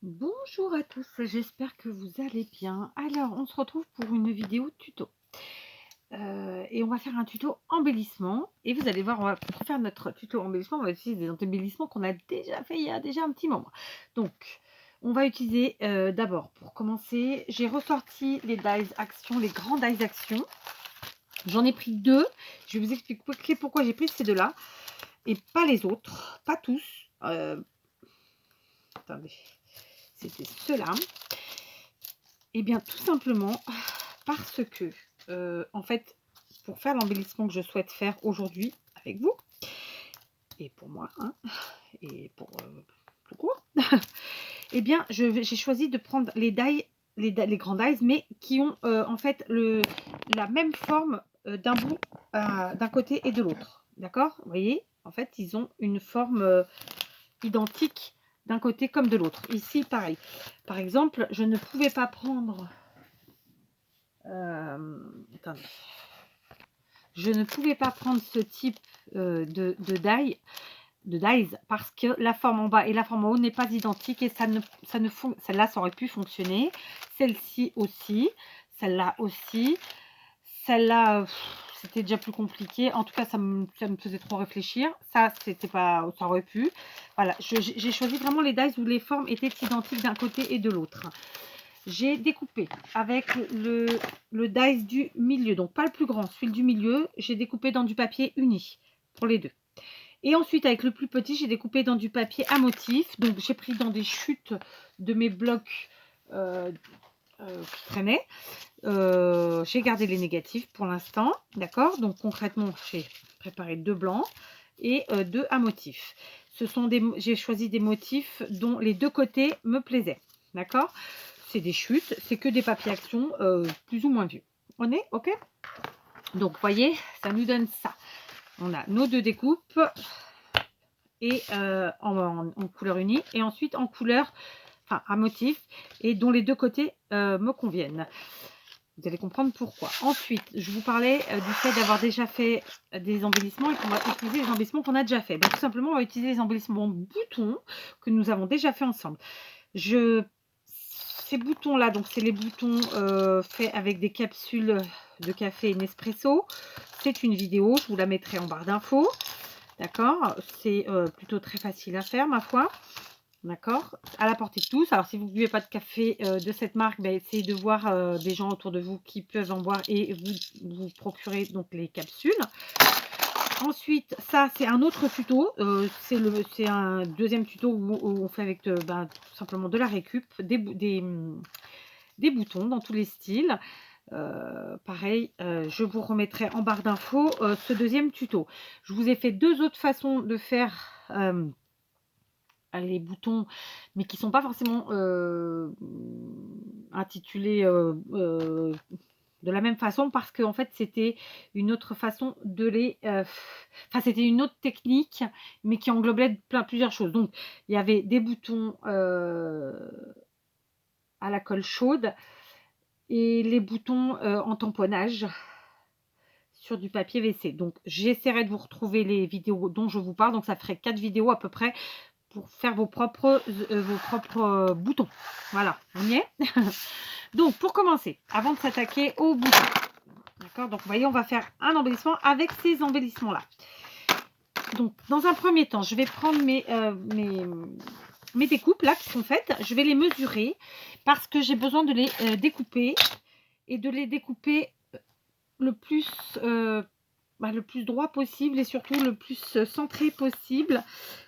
Bonjour à tous, j'espère que vous allez bien. Alors, on se retrouve pour une vidéo tuto. Et on va faire un tuto embellissement. Et vous allez voir, pour faire notre tuto embellissement, on va utiliser des embellissements qu'on a déjà fait il y a déjà un petit moment. Donc, on va utiliser d'abord, pour commencer, j'ai ressorti les dies action, les grands dies action. J'en ai pris deux. Je vais vous expliquer pourquoi j'ai pris ces deux-là et pas les autres, pas tous. Attendez, c'était ceux-là. Eh bien, tout simplement parce que, en fait, pour faire l'embellissement que je souhaite faire aujourd'hui avec vous, et pour moi, hein, et pour tout court, eh bien, j'ai choisi de prendre les die, les grands dies, mais qui ont en fait la même forme d'un bout, d'un côté et de l'autre. D'accord? Vous voyez? En fait, ils ont une forme identique d'un côté comme de l'autre. Ici, pareil. Par exemple, je ne pouvais pas prendre attendez. Je ne pouvais pas prendre ce type de dies parce que la forme en bas et la forme en haut n'est pas identique et celle-là, ça aurait pu fonctionner. Celle-ci aussi, celle-là aussi. Celle-là, c'était déjà plus compliqué. En tout cas, ça me faisait trop réfléchir. Ça, c'était pas, ça aurait pu. Voilà, j'ai choisi vraiment les dies où les formes étaient identiques d'un côté et de l'autre. J'ai découpé avec le dice du milieu, donc pas le plus grand, celui du milieu, j'ai découpé dans du papier uni pour les deux. Et ensuite, avec le plus petit, j'ai découpé dans du papier à motif. Donc, j'ai pris dans des chutes de mes blocs qui traînaient. J'ai gardé les négatifs pour l'instant, d'accord. Donc, concrètement, j'ai préparé deux blancs et deux à motif. J'ai choisi des motifs dont les deux côtés me plaisaient, d'accord. C'est des chutes, c'est que des papiers action plus ou moins vieux. On est OK? Donc, vous voyez, ça nous donne ça. On a nos deux découpes et en couleur unie et ensuite en couleur, enfin à motif, et dont les deux côtés me conviennent. Vous allez comprendre pourquoi. Ensuite, je vous parlais du fait d'avoir déjà fait des embellissements et qu'on va utiliser les embellissements qu'on a déjà fait. Donc, tout simplement, on va utiliser les embellissements boutons que nous avons déjà fait ensemble. Ces boutons-là, donc c'est les boutons faits avec des capsules de café Nespresso. C'est une vidéo, je vous la mettrai en barre d'infos. D'accord? C'est plutôt très facile à faire, ma foi. D'accord? À la portée de tous. Alors, si vous ne buvez pas de café de cette marque, ben, essayez de voir des gens autour de vous qui peuvent en boire et vous procurer donc les capsules. Ensuite, ça, c'est un autre tuto. C'est un deuxième tuto où on fait avec ben, tout simplement de la récup, des boutons dans tous les styles. Pareil, je vous remettrai en barre d'infos ce deuxième tuto. Je vous ai fait deux autres façons de faire les boutons, mais qui ne sont pas forcément intitulés de la même façon parce qu'en fait c'était une autre façon de les enfin c'était une autre technique mais qui englobait plusieurs choses. Donc il y avait des boutons à la colle chaude et les boutons en tamponnage sur du papier WC. Donc j'essaierai de vous retrouver les vidéos dont je vous parle. Donc ça ferait 4 vidéos à peu près pour faire vos propres boutons. Voilà, on y est. Donc pour commencer, avant de s'attaquer aux boutons, d'accord, donc vous voyez, on va faire un embellissement avec ces embellissements là. Donc dans un premier temps, je vais prendre mes découpes là qui sont faites, je vais les mesurer parce que j'ai besoin de les découper et de les découper le plus le plus droit possible et surtout le plus centré possible.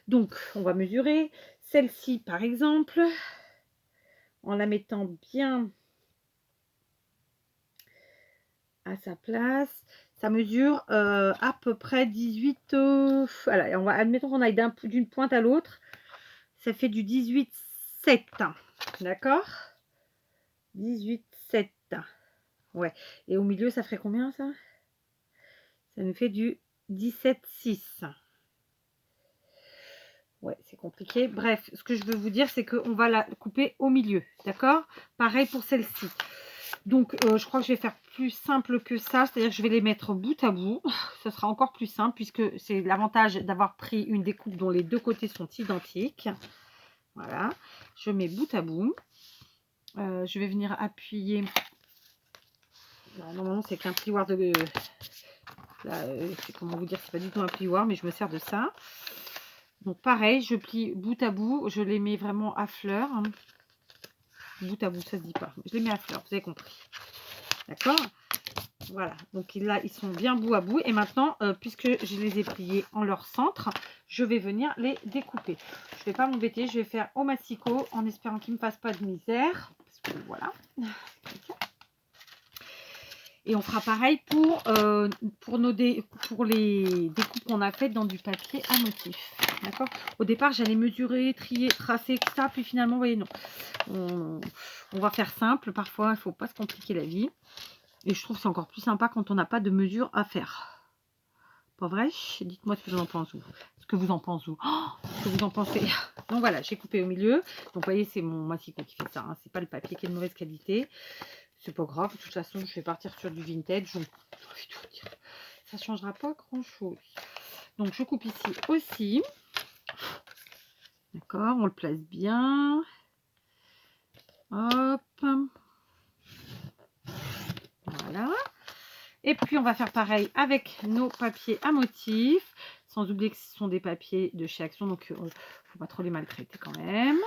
Donc on va mesurer celle-ci par exemple en la mettant bien à sa place. Ça mesure à peu près 18 voilà, on va admettons qu'on aille d'une pointe à l'autre, ça fait du 18,7, d'accord, 18,7, ouais, et au milieu ça ferait combien ça nous fait du 17,6. Ouais, c'est compliqué. Bref, ce que je veux vous dire, c'est qu'on va la couper au milieu, d'accord? Pareil pour celle-ci. Donc, je crois que je vais faire plus simple que ça, c'est-à-dire que je vais les mettre bout à bout. Ce sera encore plus simple puisque c'est l'avantage d'avoir pris une découpe dont les deux côtés sont identiques. Voilà. je mets bout à bout. Je vais venir appuyer. Normalement, c'est qu'un plioir de... comment vous dire, c'est pas du tout un plioir, mais je me sers de ça. Donc pareil, je plie bout à bout, je les mets vraiment à fleur. Bout à bout, ça se dit pas. Je les mets à fleur, vous avez compris. D'accord? Voilà, donc là, ils sont bien bout à bout. Et maintenant, puisque je les ai pliés en leur centre, je vais venir les découper. Je ne vais pas m'embêter, je vais faire au massicot en espérant qu'ils ne me fassent pas de misère. Parce que voilà. Et on fera pareil pour les découpes qu'on a faites dans du papier à motif. D'accord? Au départ, j'allais mesurer, trier, tracer, etc. Puis finalement, vous voyez, non. On va faire simple. Parfois, il ne faut pas se compliquer la vie. Et je trouve que c'est encore plus sympa quand on n'a pas de mesure à faire. Pas vrai? Dites-moi ce que vous en pensez. Ce que vous en pensez. Oh, ce que vous en pensez. Donc voilà, j'ai coupé au milieu. Donc vous voyez, c'est mon massicot qui fait ça. Hein. C'est pas le papier qui est de mauvaise qualité. C'est pas grave. De toute façon, je vais partir sur du vintage. Donc, ça changera pas grand-chose. Donc je coupe ici aussi. D'accord, on le place bien. Hop. Voilà. Et puis, on va faire pareil avec nos papiers à motifs. Sans oublier que ce sont des papiers de chez Action. Donc, il ne faut pas trop les maltraiter quand même.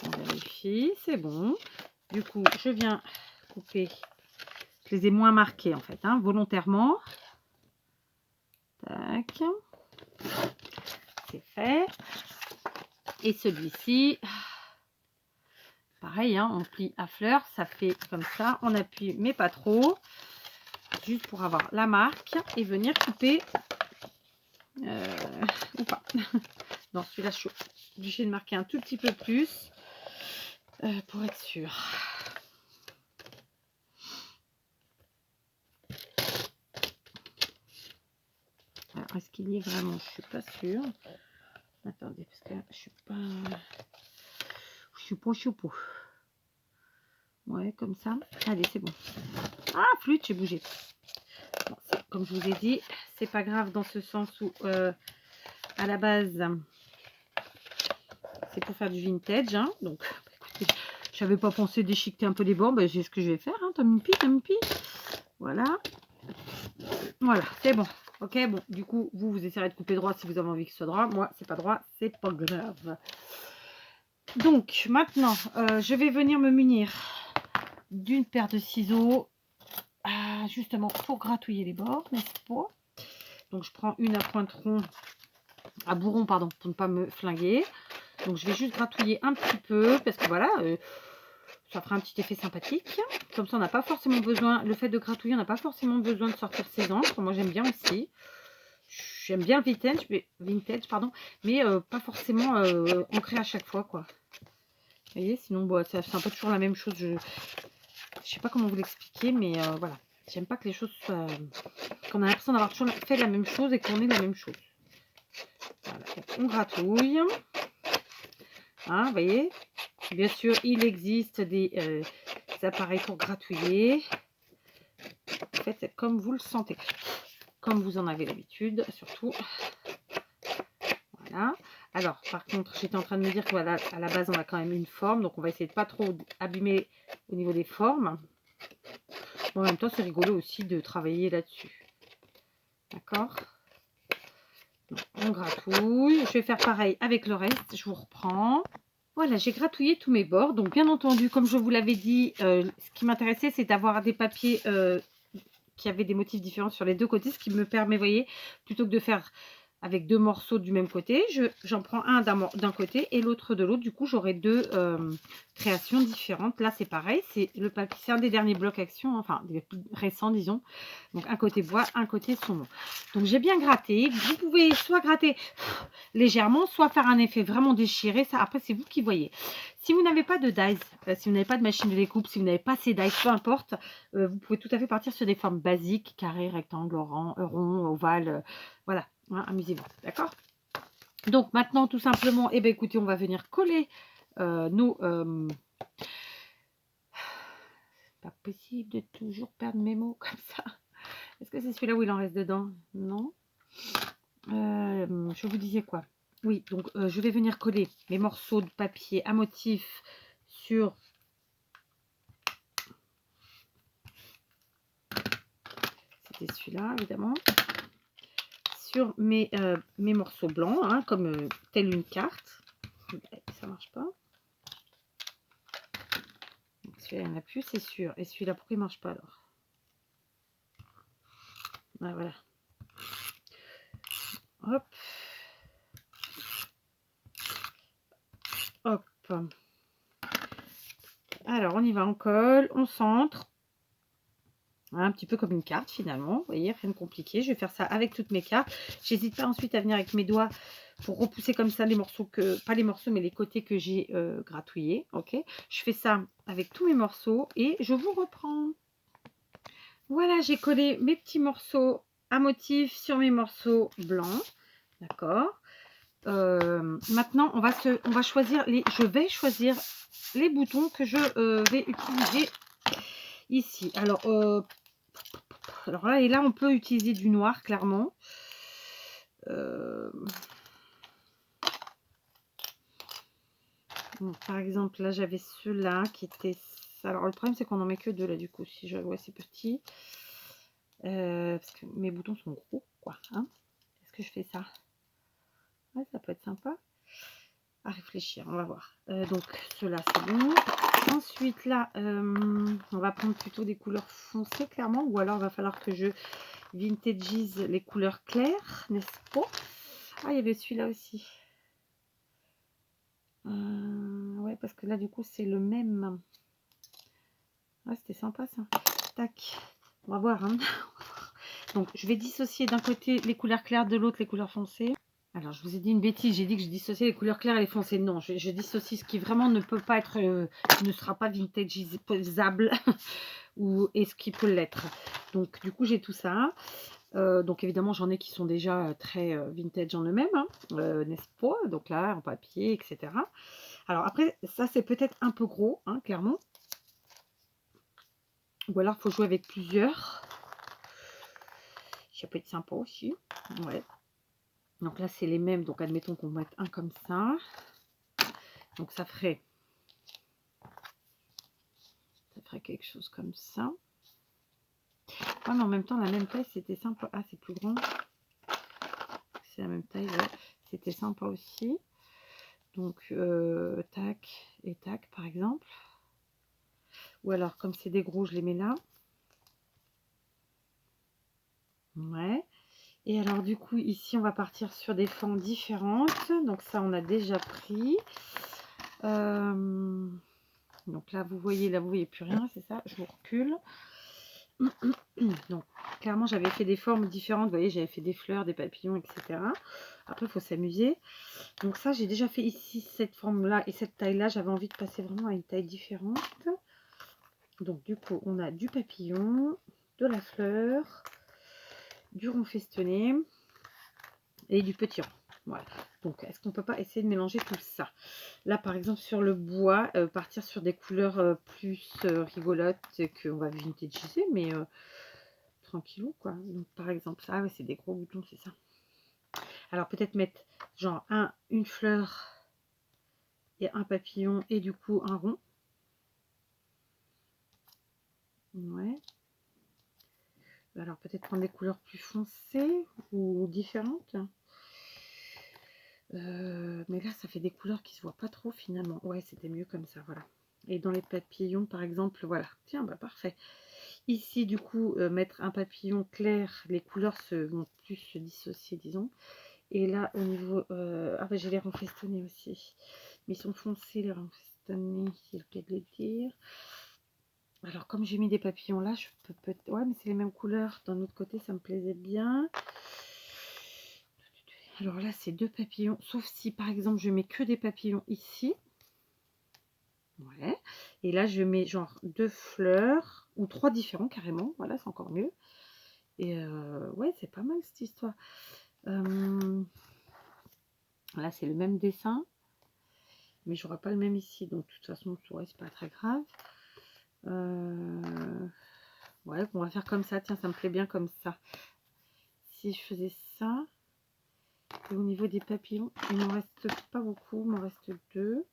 On vérifie. C'est bon. Du coup, je viens couper. Je les ai moins marqués, en fait, hein, volontairement. Tac. C'est fait. Et celui-ci, pareil, hein, on plie à fleur. Ça fait comme ça. On appuie, mais pas trop. Juste pour avoir la marque et venir couper ou pas. Non, celui-là, je suis obligée de marquer un tout petit peu plus pour être sûre. Alors, est-ce qu'il y est vraiment? Je suis pas sûre. Attendez, parce que je suis pas... Ouais, comme ça. Allez, c'est bon. Ah, flûte, j'ai bougé. Bon, comme je vous ai dit, c'est pas grave dans ce sens où, à la base, c'est pour faire du vintage. Hein. Donc, écoutez, j'avais pas pensé déchiqueter un peu les bords. Ben, c'est ce que je vais faire. Hein. Tom Pi. Voilà. Voilà, c'est bon. Ok, bon, du coup, vous essayerez de couper droit si vous avez envie que ce soit droit. Moi, c'est pas droit, c'est pas grave. Donc, maintenant, je vais venir me munir d'une paire de ciseaux, justement, pour gratouiller les bords, n'est-ce pas? Donc, je prends une à pointeron, à bourron, pardon, pour ne pas me flinguer. Donc, je vais juste gratouiller un petit peu, parce que voilà, ça fera un petit effet sympathique. Comme ça, on n'a pas forcément besoin, le fait de gratouiller, on n'a pas forcément besoin de sortir ses encres. Moi, j'aime bien aussi. J'aime bien le vintage, mais pas forcément ancré à chaque fois, quoi. Vous voyez, sinon, bon, c'est un peu toujours la même chose. Je sais pas comment vous l'expliquer, mais voilà. J'aime pas que les choses soient... qu'on a l'impression d'avoir toujours fait la même chose et qu'on est la même chose. Voilà, on gratouille. Hein, vous voyez. Bien sûr, il existe des appareils pour gratouiller. Faites comme vous le sentez. Comme vous en avez l'habitude, surtout. Voilà. Alors, par contre, j'étais en train de me dire qu'à la base, on a quand même une forme. Donc, on va essayer de pas trop abîmer au niveau des formes. En même temps, c'est rigolo aussi de travailler là-dessus. D'accord? On gratouille. Je vais faire pareil avec le reste. Je vous reprends. Voilà, j'ai gratouillé tous mes bords. Donc, bien entendu, comme je vous l'avais dit, ce qui m'intéressait, c'est d'avoir des papiers qui avaient des motifs différents sur les deux côtés. Ce qui me permet, vous voyez, plutôt que de faire avec deux morceaux du même côté, j'en prends un d'un côté et l'autre de l'autre. Du coup, j'aurai deux créations différentes. Là, c'est pareil, c'est le papier, c'est un des derniers blocs Action, enfin des plus récents, disons. Donc, un côté bois, un côté saumon. Donc, j'ai bien gratté. Vous pouvez soit gratter légèrement, soit faire un effet vraiment déchiré. Ça, après, c'est vous qui voyez. Si vous n'avez pas de dies, si vous n'avez pas de machine de découpe, si vous n'avez pas ces dies, peu importe, vous pouvez tout à fait partir sur des formes basiques, carré, rectangle, rond, ovale, voilà. Hein, amusez-vous, d'accord? Donc maintenant, tout simplement, eh bien, écoutez, on va venir coller nos... pas possible de toujours perdre mes mots comme ça. Est-ce que c'est celui-là où il en reste dedans? Non. Je vous disais quoi? Oui, donc je vais venir coller mes morceaux de papier à motif sur... C'était celui-là, évidemment. Sur mes morceaux blancs, hein, comme telle une carte. Ça marche pas. Celui-là, il n'y en a plus, c'est sûr. Et celui-là, pourquoi il marche pas alors? Ah, voilà. Hop. Hop. Alors, on y va, on colle, on centre. Un petit peu comme une carte finalement, vous voyez, rien de compliqué. Je vais faire ça avec toutes mes cartes. J'hésite pas ensuite à venir avec mes doigts pour repousser comme ça les morceaux pas les morceaux mais les côtés que j'ai gratouillés. Ok, je fais ça avec tous mes morceaux et je vous reprends. Voilà, j'ai collé mes petits morceaux à motif sur mes morceaux blancs. D'accord. Maintenant, on va choisir je vais choisir les boutons que je vais utiliser ici. Alors là, et là, on peut utiliser du noir, clairement. Bon, par exemple, là, j'avais ceux-là qui étaient... Alors, le problème, c'est qu'on en met que deux, là, du coup. Si je vois, c'est petit. Parce que mes boutons sont gros, quoi. Hein. Est-ce que je fais ça? Ouais, ça peut être sympa. À réfléchir, on va voir. Donc, ceux-là, c'est bon. Ensuite, là, on va prendre plutôt des couleurs foncées, clairement. Ou alors, il va falloir que je vintagise les couleurs claires, n'est-ce pas? Ah, il y avait celui-là aussi. Ouais, parce que là, du coup, c'est le même. Ah, c'était sympa, ça. Tac. On va voir, hein. Donc, je vais dissocier d'un côté les couleurs claires, de l'autre les couleurs foncées. Alors, je vous ai dit une bêtise. J'ai dit que je dissociais les couleurs claires et les foncées. Non, je dissocie ce qui vraiment ne peut pas être... ne sera pas vintageisable ou et ce qui peut l'être. Donc, du coup, j'ai tout ça. Donc évidemment j'en ai qui sont déjà très vintage en eux-mêmes, hein, n'est-ce pas? Donc là en papier, etc. Alors après ça c'est peut-être un peu gros, hein, clairement. Ou alors il faut jouer avec plusieurs. Ça peut être sympa aussi. Ouais. Donc là c'est les mêmes, donc admettons qu'on mette un comme ça. Donc ça ferait quelque chose comme ça. Ouais, mais en même temps la même taille c'était sympa. Ah c'est plus grand. C'est la même taille, ouais. C'était sympa aussi. Donc tac et tac par exemple. Ou alors, comme c'est des gros, je les mets là. Ouais. Et alors, du coup, ici, on va partir sur des formes différentes. Donc, ça, on a déjà pris. Donc là, vous voyez plus rien, c'est ça. Je vous recule. Donc, clairement, j'avais fait des formes différentes. Vous voyez, j'avais fait des fleurs, des papillons, etc. Après, il faut s'amuser. Donc ça, j'ai déjà fait ici cette forme-là et cette taille-là. J'avais envie de passer vraiment à une taille différente. Donc, du coup, on a du papillon, de la fleur, du rond festonné et du petit rond. Voilà. Donc, est-ce qu'on peut pas essayer de mélanger tout ça? Là, par exemple, sur le bois, partir sur des couleurs plus rigolotes qu'on va vintagiser, mais tranquillou, quoi. Donc, par exemple, ça, ouais, c'est des gros boutons, c'est ça. Alors, peut-être mettre genre une fleur et un papillon et du coup un rond. Ouais. Alors, peut-être prendre des couleurs plus foncées ou différentes. Mais là, ça fait des couleurs qui se voient pas trop finalement. Ouais, c'était mieux comme ça, voilà. Et dans les papillons, par exemple, voilà. Tiens, bah parfait. Ici, du coup, mettre un papillon clair, les couleurs vont plus se dissocier, disons. Et là, au niveau... ah bah j'ai les renfestonnés aussi. Mais ils sont foncés, les renfestonnés, c'est le cas de le dire. Alors, comme j'ai mis des papillons là, je peux peut-être... Ouais, mais c'est les mêmes couleurs. D'un autre côté, ça me plaisait bien. Alors là, c'est deux papillons. Sauf si, par exemple, je mets que des papillons ici. Ouais. Et là, je mets genre deux fleurs. Ou trois différents, carrément. Voilà, c'est encore mieux. Et ouais, c'est pas mal, cette histoire. Là, c'est le même dessin. Mais j'aurai pas le même ici. Donc, de toute façon, ouais, c'est pas très grave. Ouais, on va faire comme ça. Tiens, ça me plaît bien comme ça. Si je faisais ça... Et au niveau des papillons, il m'en reste pas beaucoup, il m'en reste 2.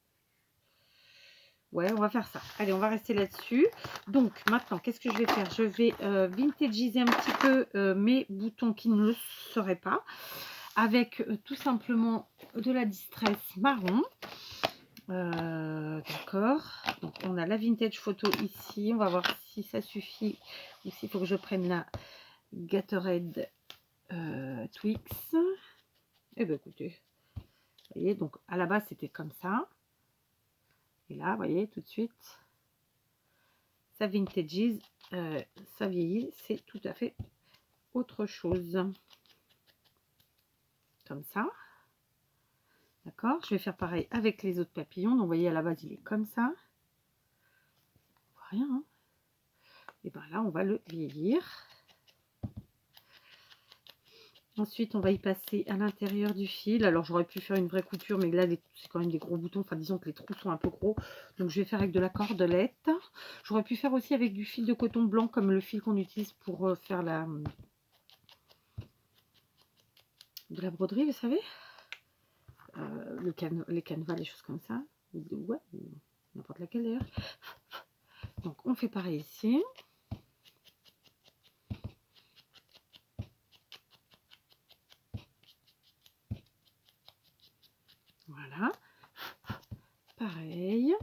Ouais, on va faire ça. Allez, on va rester là-dessus. Donc, maintenant, qu'est-ce que je vais faire? Je vais vintagiser un petit peu mes boutons qui ne le seraient pas. Avec tout simplement de la distress marron. D'accord. Donc, on a la vintage photo ici. On va voir si ça suffit. Ou s'il faut que je prenne la Gatorade Twix. Eh bien, écoutez. Vous voyez, donc à la base, c'était comme ça. Et là, vous voyez, tout de suite, ça vintageise, ça vieillit, c'est tout à fait autre chose. Comme ça. D'accord. Je vais faire pareil avec les autres papillons. Donc, vous voyez, à la base, il est comme ça. Rien. Hein. Et bien là, on va le vieillir. Ensuite, on va y passer à l'intérieur du fil. Alors, j'aurais pu faire une vraie couture, mais là, c'est quand même des gros boutons. Enfin, disons que les trous sont un peu gros. Donc, je vais faire avec de la cordelette. J'aurais pu faire aussi avec du fil de coton blanc, comme le fil qu'on utilise pour faire de la broderie, vous savez. Les canevas, les choses comme ça. Ouais, n'importe laquelle d'ailleurs. Donc, on fait pareil ici. Voilà. Pareil.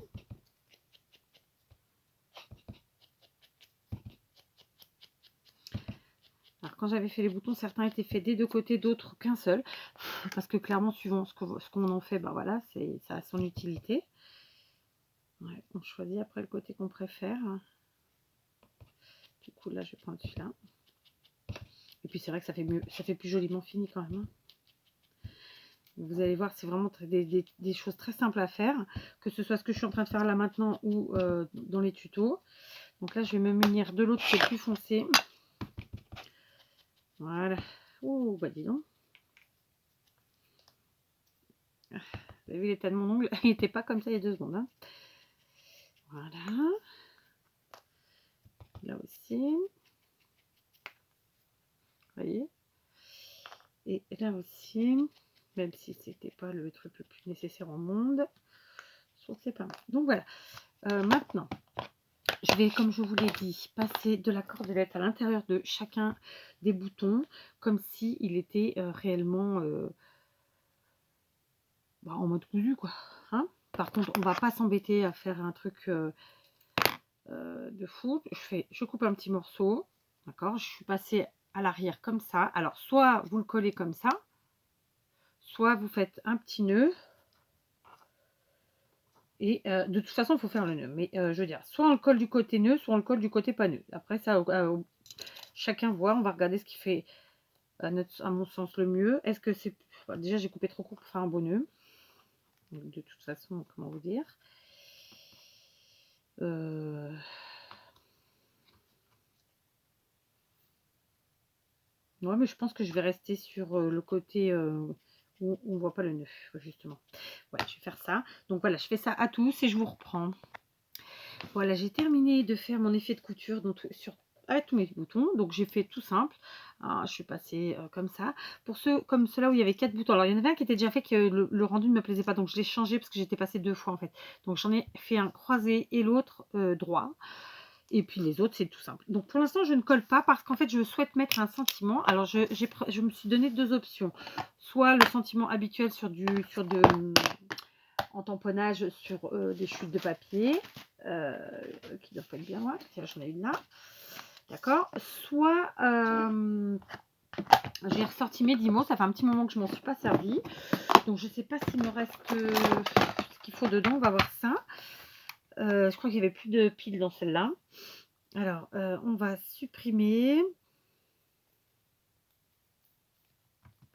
Alors, quand j'avais fait les boutons, certains étaient faits des deux côtés, d'autres qu'un seul. Parce que clairement, suivant ce qu'on en fait, ben voilà, ça a son utilité. Ouais, on choisit après le côté qu'on préfère. Du coup, là, je vais prendre celui-là. Et puis, c'est vrai que ça fait mieux, ça fait plus joliment fini quand même. Hein. Vous allez voir, c'est vraiment des choses très simples à faire, que ce soit ce que je suis en train de faire là maintenant ou dans les tutos. Donc là, je vais me munir de l'autre qui est plus foncé. Voilà. Ouh, bah dis donc. Vous avez vu l'état de mon ongle? Il n'était pas comme ça il y a 2 secondes. Hein. Voilà. Là aussi. Vous voyez? Et là aussi. Même si c'était pas le truc le plus nécessaire au monde. Je trouve que c'est pas mal. Donc voilà. Maintenant, je vais, comme je vous l'ai dit, passer de la cordelette à l'intérieur de chacun des boutons, comme si il était réellement en mode cousu, quoi. Hein. Par contre, on va pas s'embêter à faire un truc de fou. Je coupe un petit morceau, d'accord. Je suis passée à l'arrière comme ça. Alors, soit vous le collez comme ça, soit vous faites un petit nœud. Et de toute façon, il faut faire le nœud. Mais je veux dire, soit on le colle du côté nœud, soit on le colle du côté pas nœud. Après, ça, chacun voit. On va regarder ce qui fait, à mon sens, le mieux. Est-ce que c'est... Déjà, j'ai coupé trop court pour faire un beau nœud. De toute façon, comment vous dire Ouais, mais je pense que je vais rester sur le côté où on ne voit pas le nœud, justement. Ouais, je vais faire ça. Donc voilà, je fais ça à tous et je vous reprends. Voilà, j'ai terminé de faire mon effet de couture donc, avec tous mes boutons. Donc j'ai fait tout simple. Alors, je suis passée comme ça. Pour ceux comme ceux-là où il y avait 4 boutons. Alors il y en avait un qui était déjà fait que le rendu ne me plaisait pas. Donc je l'ai changé parce que j'étais passée 2 fois en fait. Donc j'en ai fait un croisé et l'autre droit. Et puis les autres, c'est tout simple. Donc pour l'instant, je ne colle pas parce qu'en fait, je souhaite mettre un sentiment. Alors, je me suis donné 2 options. Soit le sentiment habituel en tamponnage sur des chutes de papier, qui doivent pas être bien loin. Tiens, j'en ai une là. D'accord. Soit j'ai ressorti mes 10 mots. Ça fait un petit moment que je m'en suis pas servi. Donc, je ne sais pas s'il me reste ce qu'il faut dedans. On va voir ça. Je crois qu'il n'y avait plus de piles dans celle-là. Alors, on va supprimer.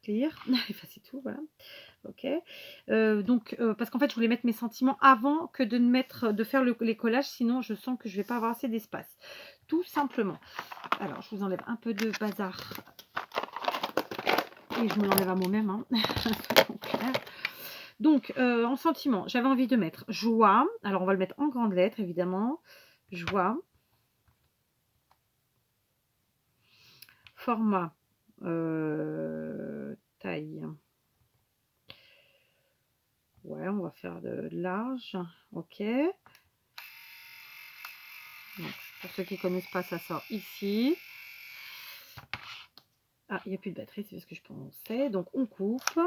Clear. Effacer tout, voilà. Ok. Donc, parce qu'en fait, je voulais mettre mes sentiments avant que de faire les collages. Sinon, je sens que je ne vais pas avoir assez d'espace. Tout simplement. Alors, je vous enlève un peu de bazar. Et je me l'enlève à moi-même. Hein. Donc, en sentiment, j'avais envie de mettre joie. Alors, on va le mettre en grandes lettres, évidemment. Joie. Format. Taille. Ouais, on va faire de large. Ok. Donc, pour ceux qui ne connaissent pas, ça sort ici. Ah, il n'y a plus de batterie, c'est ce que je pensais. Donc, on coupe.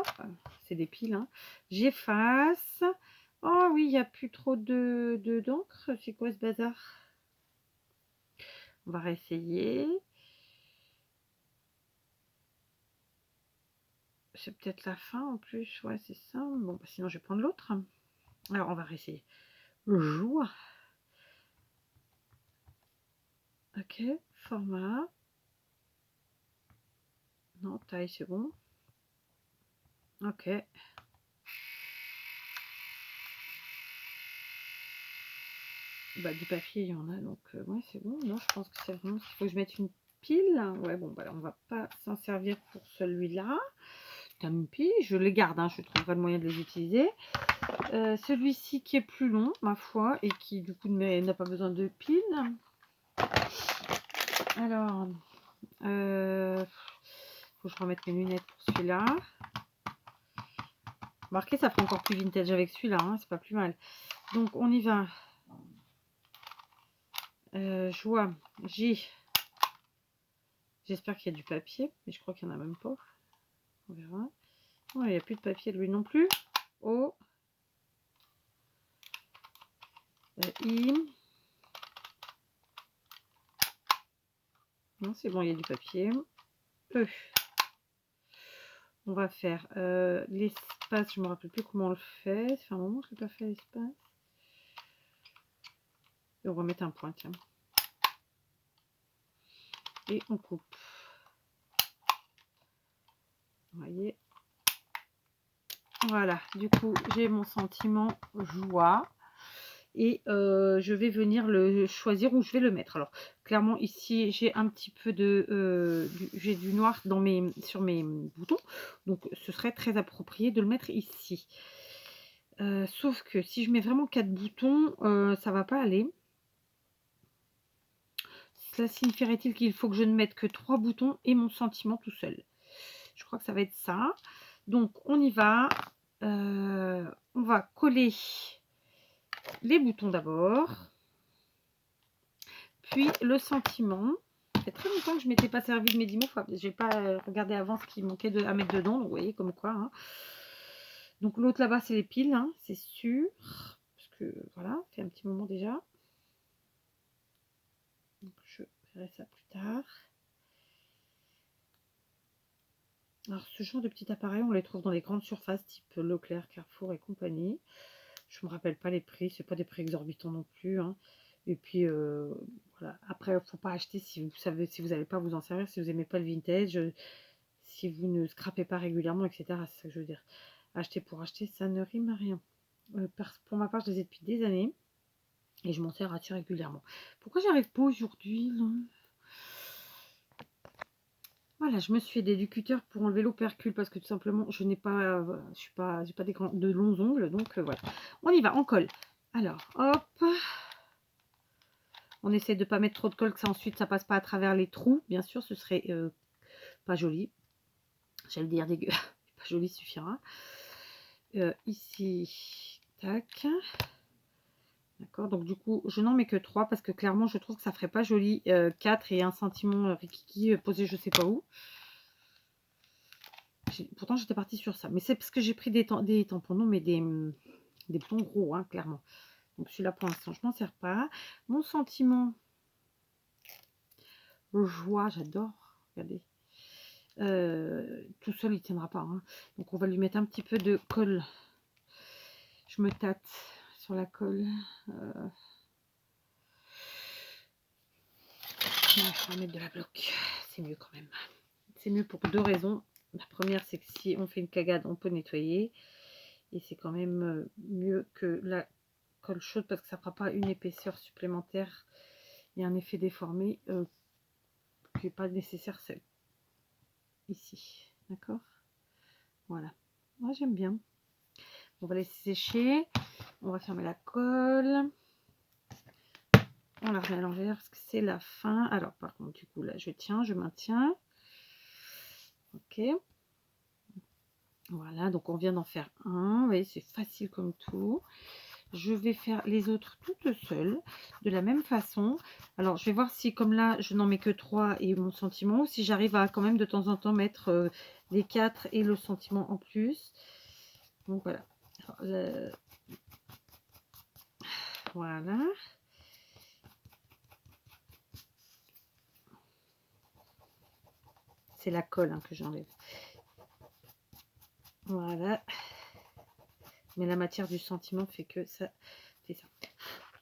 C'est des piles. Hein. J'efface. Oh oui, il n'y a plus trop d'encre. C'est quoi ce bazar? On va réessayer. C'est peut-être la fin en plus. Ouais, c'est ça. Bon, bah, sinon, je vais prendre l'autre. Alors, on va réessayer. Joie. Ok, format. Non, taille, c'est bon. Ok. Bah, du papier, il y en a, donc ouais, c'est bon. Non, je pense que c'est vraiment qu'il faut que je mette une pile. Ouais, bon, bah, on va pas s'en servir pour celui-là. Tant pis, je les garde, hein, je trouverai le moyen de les utiliser. Celui-ci qui est plus long, ma foi, et qui, du coup, n'a pas besoin de pile. Alors, faut que je remette mes lunettes pour celui-là. Marquez, ça fera encore plus vintage avec celui-là, hein, c'est pas plus mal. Donc, on y va. Joie, J. J'espère qu'il y a du papier, mais je crois qu'il n'y en a même pas. On verra. Oh, il n'y a plus de papier, lui non plus. O. I. Non, c'est bon, il y a du papier. E. On va faire l'espace. Je ne me rappelle plus comment on le fait. Ça fait un moment que je n'ai pas fait l'espace. Et on va mettre un point, tiens. Et on coupe. Vous voyez. Voilà, du coup, j'ai mon sentiment joie. Et je vais venir le choisir où je vais le mettre. Alors, clairement, ici, j'ai un petit peu de... j'ai du noir sur mes boutons. Donc, ce serait très approprié de le mettre ici. Sauf que si je mets vraiment 4 boutons, ça va pas aller. Cela signifierait-il qu'il faut que je ne mette que 3 boutons et mon sentiment tout seul. Je crois que ça va être ça. Donc, on y va. On va coller les boutons d'abord. Puis, le sentiment. Ça fait très longtemps que je ne m'étais pas servi de mes 10 mots. Enfin, je n'ai pas regardé avant ce qui manquait à mettre dedans. Donc, vous voyez, comme quoi. Hein. Donc, l'autre là-bas, c'est les piles. Hein, c'est sûr. Parce que, voilà, ça fait un petit moment déjà. Donc, je verrai ça plus tard. Alors, ce genre de petits appareils, on les trouve dans les grandes surfaces type Leclerc, Carrefour et compagnie. Je ne me rappelle pas les prix, c'est pas des prix exorbitants non plus. Hein. Et puis, voilà. Après, il ne faut pas acheter si vous savez, si vous n'allez pas vous en servir, si vous n'aimez pas le vintage, si vous ne scrapez pas régulièrement, etc. C'est ça que je veux dire. Acheter pour acheter, ça ne rime à rien. Pour ma part, je les ai depuis des années et je m'en sers assez régulièrement. Pourquoi j'arrive pas aujourd'hui? Voilà, je me suis fait des lucuteurs pour enlever l'opercule parce que tout simplement, je n'ai pas, j'ai pas de longs ongles, donc voilà. On y va, on colle. Alors, hop. On essaie de ne pas mettre trop de colle, que ça ensuite ça passe pas à travers les trous. Bien sûr, ce serait pas joli. J'allais dire dégueu. Pas joli suffira. Ici, tac. D'accord, donc du coup, je n'en mets que 3 parce que clairement, je trouve que ça ferait pas joli 4 et un sentiment rikiki posé je sais pas où. Pourtant, j'étais partie sur ça. Mais c'est parce que j'ai pris des tampons, non, mais des boutons gros, hein, clairement. Donc celui-là, pour l'instant, je m'en sers pas. Mon sentiment, joie, j'adore. Regardez. Tout seul, il tiendra pas. Hein. Donc on va lui mettre un petit peu de colle. Je me tâte sur la colle. Je vais mettre de la bloc. C'est mieux quand même. C'est mieux pour 2 raisons. La première, c'est que si on fait une cagade, on peut nettoyer. Et c'est quand même mieux que la colle chaude parce que ça ne fera pas une épaisseur supplémentaire et un effet déformé qui n'est pas nécessaire ici. D'accord? Voilà. Moi, j'aime bien. On va laisser sécher. On va fermer la colle. On la remet à l'envers parce que c'est la fin. Alors, par contre, du coup, là, je maintiens. Ok. Voilà, donc on vient d'en faire un. Vous voyez, c'est facile comme tout. Je vais faire les autres toutes seules, de la même façon. Alors, je vais voir si, comme là, je n'en mets que 3 et mon sentiment, ou si j'arrive à quand même de temps en temps mettre les 4 et le sentiment en plus. Donc, voilà. Alors, voilà. C'est la colle hein, que j'enlève. Voilà. Mais la matière du sentiment fait que ça fait ça.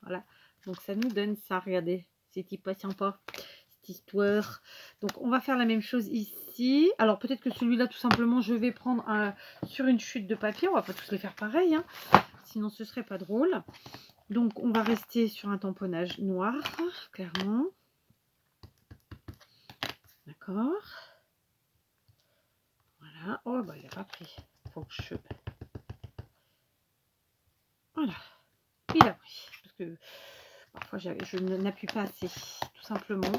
Voilà. Donc ça nous donne ça. Regardez. C'est hyper sympa. Cette histoire. Donc on va faire la même chose ici. Alors peut-être que celui-là, tout simplement, je vais prendre sur une chute de papier. On va pas tous les faire pareil. Hein. Sinon, ce serait pas drôle. Donc on va rester sur un tamponnage noir. Clairement. D'accord. Voilà. Oh, bah il n'a pas pris. Faut que je... Voilà. Il a pris. Parce que parfois je n'appuie pas assez. Tout simplement.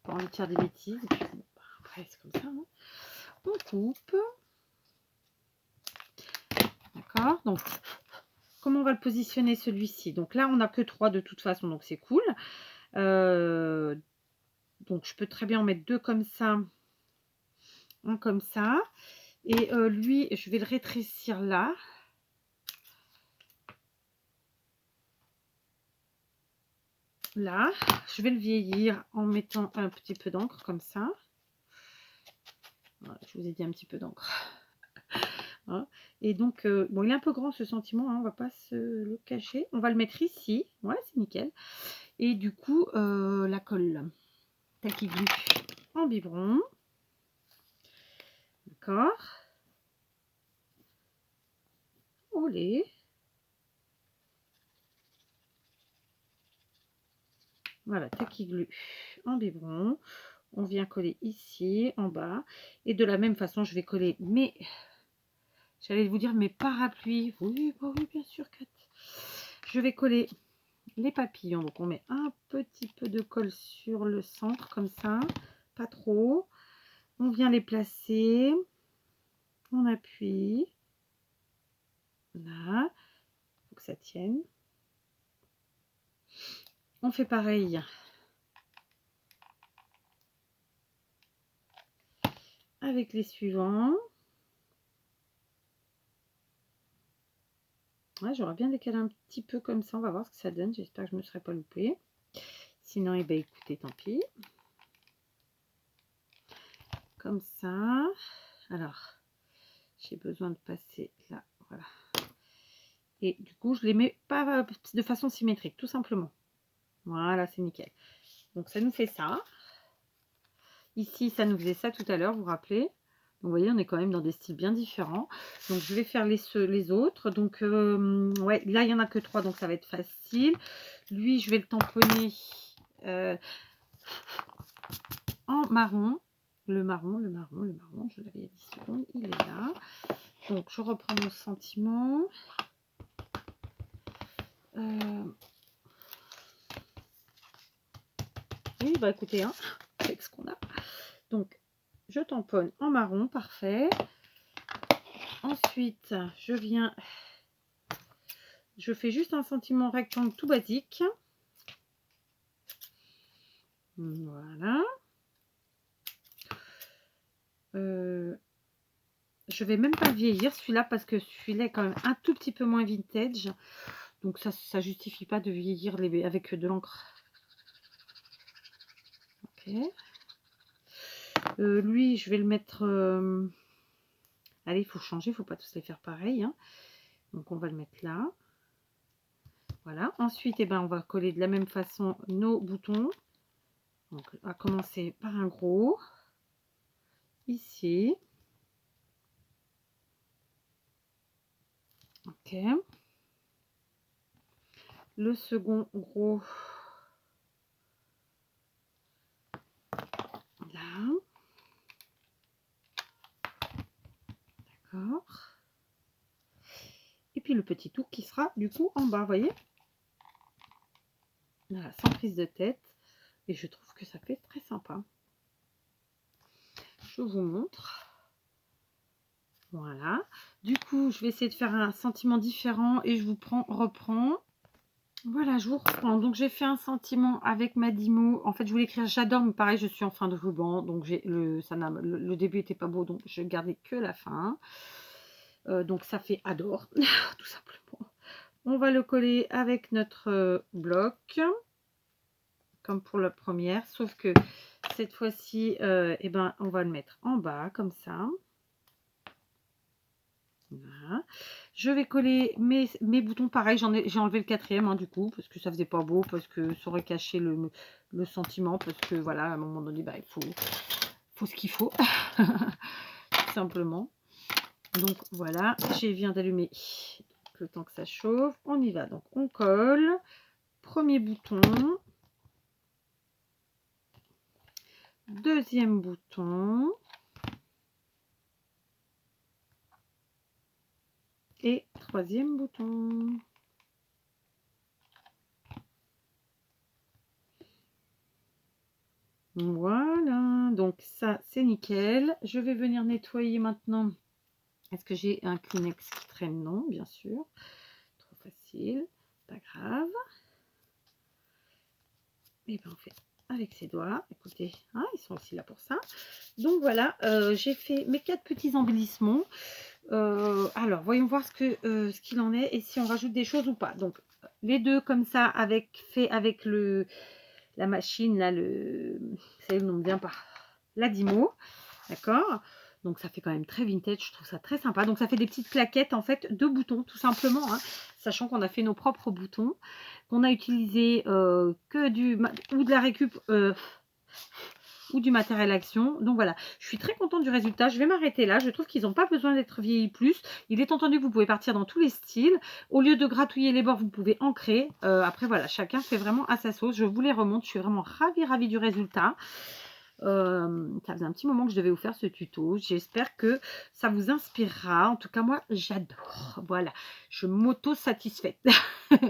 Pas envie de faire des bêtises. Et puis, bon, après, c'est comme ça. Hein. On coupe. D'accord. Donc, comment on va le positionner celui-ci? Donc là, on n'a que 3 de toute façon. Donc, c'est cool. Donc, je peux très bien en mettre 2 comme ça. Un comme ça. Et lui, je vais le rétrécir là. Là, je vais le vieillir en mettant un petit peu d'encre comme ça. Voilà, je vous ai dit un petit peu d'encre. Voilà. Et donc, bon, il est un peu grand ce sentiment, hein, on va pas se le cacher. On va le mettre ici. Ouais, c'est nickel. Et du coup, la colle Tacky Glue en biberon. D'accord. Olé. Voilà, Tacky Glue en biberon. On vient coller ici, en bas. Et de la même façon, je vais coller mes... J'allais vous dire mes parapluies. Oui, bah oui, bien sûr, Kat. Je vais coller les papillons. Donc, on met un petit peu de colle sur le centre, comme ça. Pas trop. On vient les placer. On appuie. Là. Il faut que ça tienne. On fait pareil avec les suivants. Ouais, j'aurais bien décalé un petit peu comme ça. On va voir ce que ça donne. J'espère que je ne me serais pas loupée. Sinon, eh ben, écoutez, tant pis. Comme ça. Alors, j'ai besoin de passer là. Voilà. Et du coup, je les mets pas de façon symétrique, tout simplement. Voilà, c'est nickel. Donc, ça nous fait ça. Ici, ça nous faisait ça tout à l'heure, vous vous rappelez? Donc, vous voyez, on est quand même dans des styles bien différents. Donc, je vais faire les autres. Donc, ouais, là, il n'y en a que 3, donc ça va être facile. Lui, je vais le tamponner en marron. Le marron, je l'avais il y a 10 secondes, il est là. Donc, je reprends mon sentiment. Oui, bah écoutez, hein, avec ce qu'on a. Donc, je tamponne en marron, parfait. Ensuite, je fais juste un sentiment rectangle tout basique. Voilà. Je vais même pas vieillir celui-là parce que celui-là est quand même un tout petit peu moins vintage. Donc ça justifie pas de vieillir avec de l'encre. Ok. Lui, je vais le mettre... Allez, il faut changer, il ne faut pas tous les faire pareil. Hein. Donc on va le mettre là. Voilà. Ensuite, eh ben, on va coller de la même façon nos boutons. Donc, on va commencer par un gros. Ici. Ok. Le second gros. Là. D'accord. Et puis le petit tout qui sera du coup en bas, vous voyez. Voilà, sans prise de tête. Et je trouve que ça fait très sympa. Je vous montre. Voilà. Du coup, je vais essayer de faire un sentiment différent et je vous reprends. Voilà, je vous reprends. Donc, j'ai fait un sentiment avec Madimo. En fait, je voulais écrire j'adore, mais pareil, je suis en fin de ruban. Donc, le début était pas beau, donc je gardais que la fin. Donc, ça fait adore, tout simplement. On va le coller avec notre bloc, comme pour la première, sauf que cette fois-ci, eh ben, on va le mettre en bas, comme ça. Voilà. Je vais coller mes boutons, pareil, j'ai enlevé le quatrième, hein, du coup, parce que ça faisait pas beau, parce que ça aurait caché le sentiment, parce que voilà, à un moment donné, bah, il faut ce qu'il faut, tout simplement. Donc voilà, je viens d'allumer le temps que ça chauffe. On y va, donc on colle. Premier bouton. Deuxième bouton. Et troisième bouton. Voilà, donc ça c'est nickel. Je vais venir nettoyer maintenant. Est-ce que j'ai un Kleenex qui traîne? Non, bien sûr. Trop facile, pas grave. Et bien on fait avec ses doigts. Écoutez, hein, ils sont aussi là pour ça. Donc voilà, j'ai fait mes 4 petits embellissements. Alors, voyons voir ce qu'il en est et si on rajoute des choses ou pas. Donc, les deux comme ça, fait avec la machine, là, ça y est, le nom me vient pas. La Dymo, d'accord. Donc, ça fait quand même très vintage, je trouve ça très sympa. Donc, ça fait des petites plaquettes, en fait, de boutons, tout simplement, hein, sachant qu'on a fait nos propres boutons, qu'on a utilisé que ou de la récup... ou du matériel action. Donc voilà, je suis très contente du résultat. Je vais m'arrêter là. Je trouve qu'ils n'ont pas besoin d'être vieillis plus. Il est entendu que vous pouvez partir dans tous les styles. Au lieu de gratouiller les bords, vous pouvez ancrer. Après voilà, chacun fait vraiment à sa sauce. Je vous les remonte. Je suis vraiment ravie du résultat. Ça faisait un petit moment que je devais vous faire ce tuto. J'espère que ça vous inspirera. En tout cas, moi, j'adore. Voilà, je m'auto-satisfais.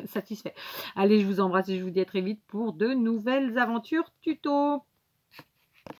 Satisfait. Allez, je vous embrasse et je vous dis à très vite pour de nouvelles aventures tuto.